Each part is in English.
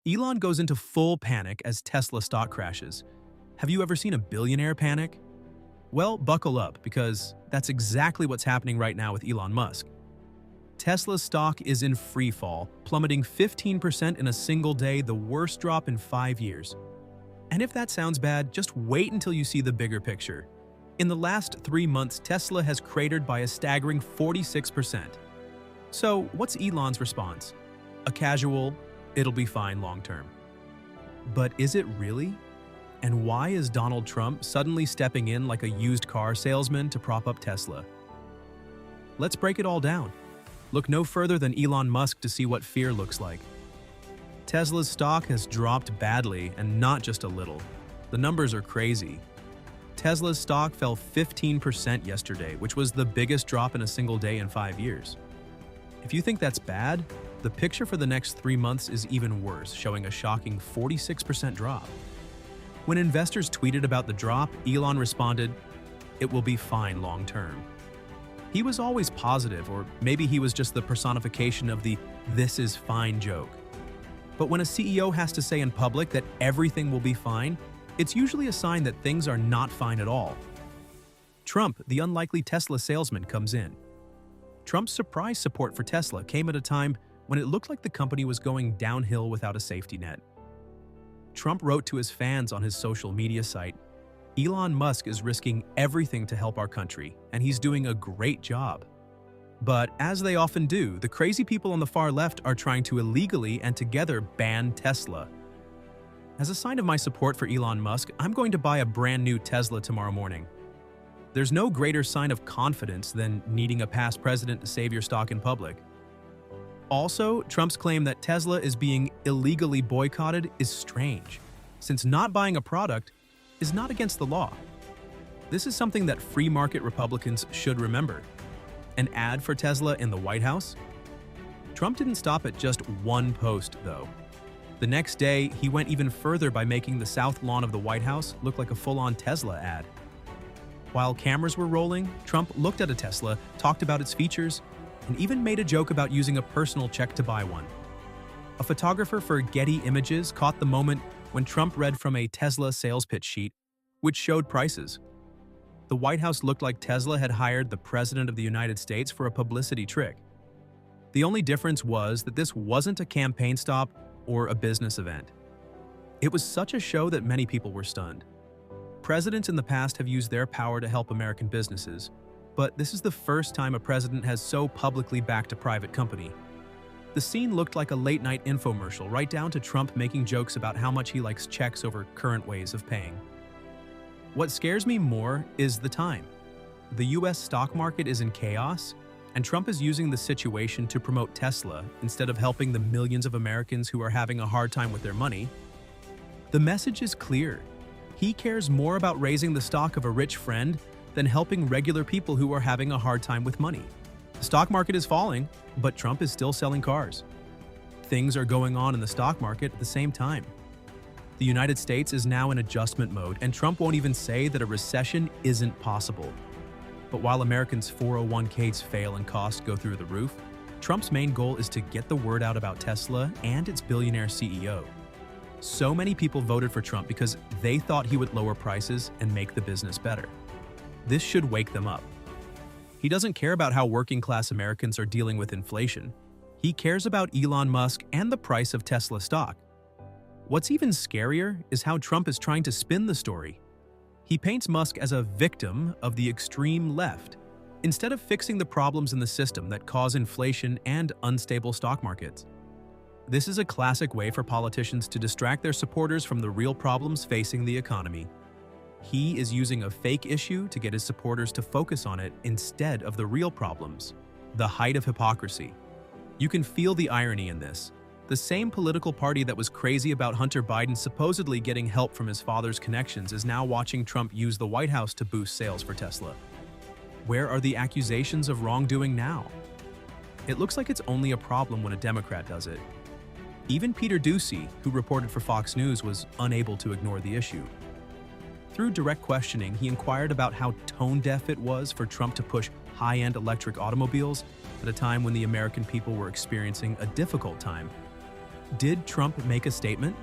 Elon goes into full panic as Tesla stock crashes. Have you ever seen a billionaire panic? Well, buckle up, because that's exactly what's happening right now with Elon Musk. Tesla's stock is in free fall, plummeting 15% in a single day, the worst drop in 5 years. And if that sounds bad, just wait until you see the bigger picture. In the last 3 months, Tesla has cratered by a staggering 46%. So, what's Elon's response? A casual, it'll be fine long term. But is it really? And why is Donald Trump suddenly stepping in like a used car salesman to prop up Tesla? Let's break it all down. Look no further than Elon Musk to see what fear looks like. Tesla's stock has dropped badly, and not just a little. The numbers are crazy. Tesla's stock fell 15% yesterday, which was the biggest drop in a single day in 5 years. If you think that's bad, the picture for the next 3 months is even worse, showing a shocking 46% drop. When investors tweeted about the drop, Elon responded, "It will be fine long term." He was always positive, or maybe he was just the personification of the "this is fine" joke. But when a CEO has to say in public that everything will be fine, it's usually a sign that things are not fine at all. Trump, the unlikely Tesla salesman, comes in. Trump's surprise support for Tesla came at a time when it looked like the company was going downhill without a safety net. Trump wrote to his fans on his social media site, "Elon Musk is risking everything to help our country, and he's doing a great job." But as they often do, the crazy people on the far left are trying to illegally and together ban Tesla. As a sign of my support for Elon Musk, I'm going to buy a brand new Tesla tomorrow morning. There's no greater sign of confidence than needing a past president to save your stock in public. Also, Trump's claim that Tesla is being illegally boycotted is strange, since not buying a product is not against the law. This is something that free market Republicans should remember. An ad for Tesla in the White House? Trump didn't stop at just one post, though. The next day, he went even further by making the south lawn of the White House look like a full-on Tesla ad. While cameras were rolling, Trump looked at a Tesla, talked about its features, and even made a joke about using a personal check to buy one. A photographer for Getty Images caught the moment when Trump read from a Tesla sales pitch sheet, which showed prices. The White House looked like Tesla had hired the President of the United States for a publicity trick. The only difference was that this wasn't a campaign stop or a business event. It was such a show that many people were stunned. Presidents in the past have used their power to help American businesses, but this is the first time a president has so publicly backed a private company. The scene looked like a late-night infomercial, right down to Trump making jokes about how much he likes checks over current ways of paying. What scares me more is the time. The US stock market is in chaos, and Trump is using the situation to promote Tesla instead of helping the millions of Americans who are having a hard time with their money. The message is clear. He cares more about raising the stock of a rich friend than helping regular people who are having a hard time with money. The stock market is falling, but Trump is still selling cars. Things are going on in the stock market at the same time. The United States is now in adjustment mode, and Trump won't even say that a recession isn't possible. But while Americans' 401ks fail and costs go through the roof, Trump's main goal is to get the word out about Tesla and its billionaire CEO. So many people voted for Trump because they thought he would lower prices and make the business better. This should wake them up. He doesn't care about how working-class Americans are dealing with inflation. He cares about Elon Musk and the price of Tesla stock. What's even scarier is how Trump is trying to spin the story. He paints Musk as a victim of the extreme left, instead of fixing the problems in the system that cause inflation and unstable stock markets. This is a classic way for politicians to distract their supporters from the real problems facing the economy. He is using a fake issue to get his supporters to focus on it instead of the real problems, the height of hypocrisy. You can feel the irony in this. The same political party that was crazy about Hunter Biden supposedly getting help from his father's connections is now watching Trump use the White House to boost sales for Tesla. Where are the accusations of wrongdoing now? It looks like it's only a problem when a Democrat does it. Even Peter Doocy, who reported for Fox News, was unable to ignore the issue. Through direct questioning, he inquired about how tone-deaf it was for Trump to push high-end electric automobiles at a time when the American people were experiencing a difficult time. Did Trump make a statement?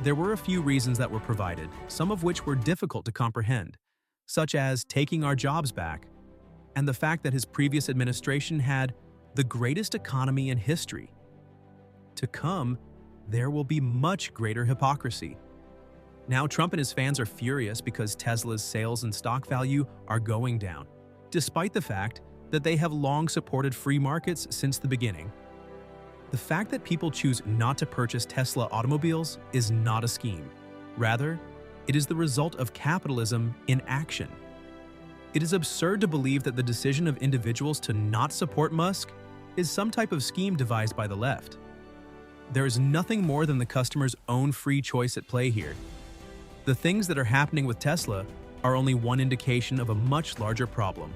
There were a few reasons that were provided, some of which were difficult to comprehend, such as taking our jobs back, and the fact that his previous administration had the greatest economy in history. To come, there will be much greater hypocrisy. Now, Trump and his fans are furious because Tesla's sales and stock value are going down, despite the fact that they have long supported free markets since the beginning. The fact that people choose not to purchase Tesla automobiles is not a scheme. Rather, it is the result of capitalism in action. It is absurd to believe that the decision of individuals to not support Musk is some type of scheme devised by the left. There is nothing more than the customer's own free choice at play here. The things that are happening with Tesla are only one indication of a much larger problem.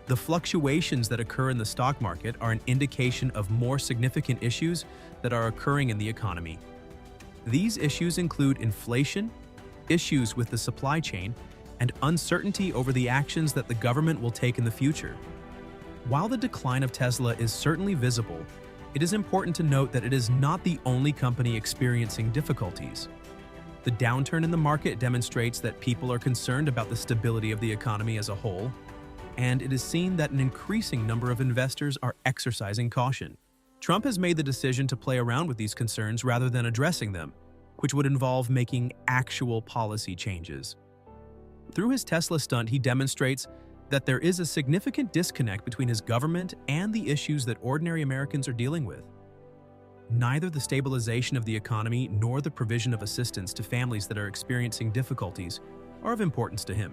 The fluctuations that occur in the stock market are an indication of more significant issues that are occurring in the economy. These issues include inflation, issues with the supply chain, and uncertainty over the actions that the government will take in the future. While the decline of Tesla is certainly visible, it is important to note that it is not the only company experiencing difficulties. The downturn in the market demonstrates that people are concerned about the stability of the economy as a whole, and it is seen that an increasing number of investors are exercising caution. Trump has made the decision to play around with these concerns rather than addressing them, which would involve making actual policy changes. Through his Tesla stunt, he demonstrates that there is a significant disconnect between his government and the issues that ordinary Americans are dealing with. Neither the stabilization of the economy nor the provision of assistance to families that are experiencing difficulties are of importance to him.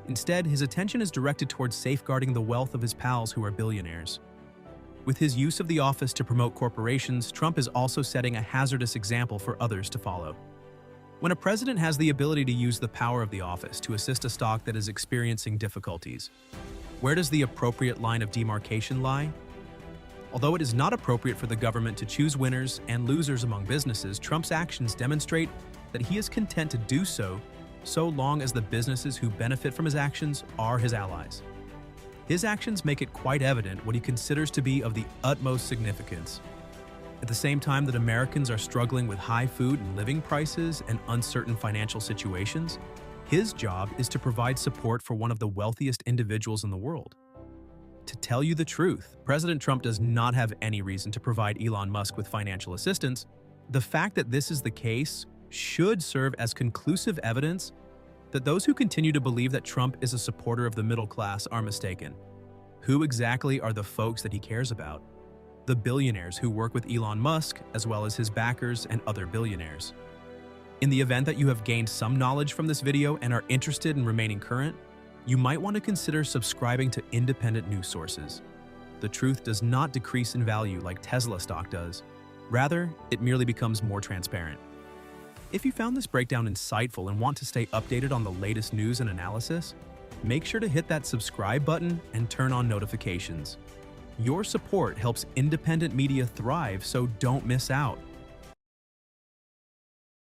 Instead, his attention is directed towards safeguarding the wealth of his pals who are billionaires. With his use of the office to promote corporations, Trump is also setting a hazardous example for others to follow. When a president has the ability to use the power of the office to assist a stock that is experiencing difficulties, where does the appropriate line of demarcation lie? Although it is not appropriate for the government to choose winners and losers among businesses, Trump's actions demonstrate that he is content to do so long as the businesses who benefit from his actions are his allies. His actions make it quite evident what he considers to be of the utmost significance. At the same time that Americans are struggling with high food and living prices and uncertain financial situations, his job is to provide support for one of the wealthiest individuals in the world. To tell you the truth, President Trump does not have any reason to provide Elon Musk with financial assistance. The fact that this is the case should serve as conclusive evidence that those who continue to believe that Trump is a supporter of the middle class are mistaken. Who exactly are the folks that he cares about? The billionaires who work with Elon Musk, as well as his backers and other billionaires. In the event that you have gained some knowledge from this video and are interested in remaining current, you might want to consider subscribing to independent news sources. The truth does not decrease in value like Tesla stock does. Rather, it merely becomes more transparent. If you found this breakdown insightful and want to stay updated on the latest news and analysis, make sure to hit that subscribe button and turn on notifications. Your support helps independent media thrive, so don't miss out.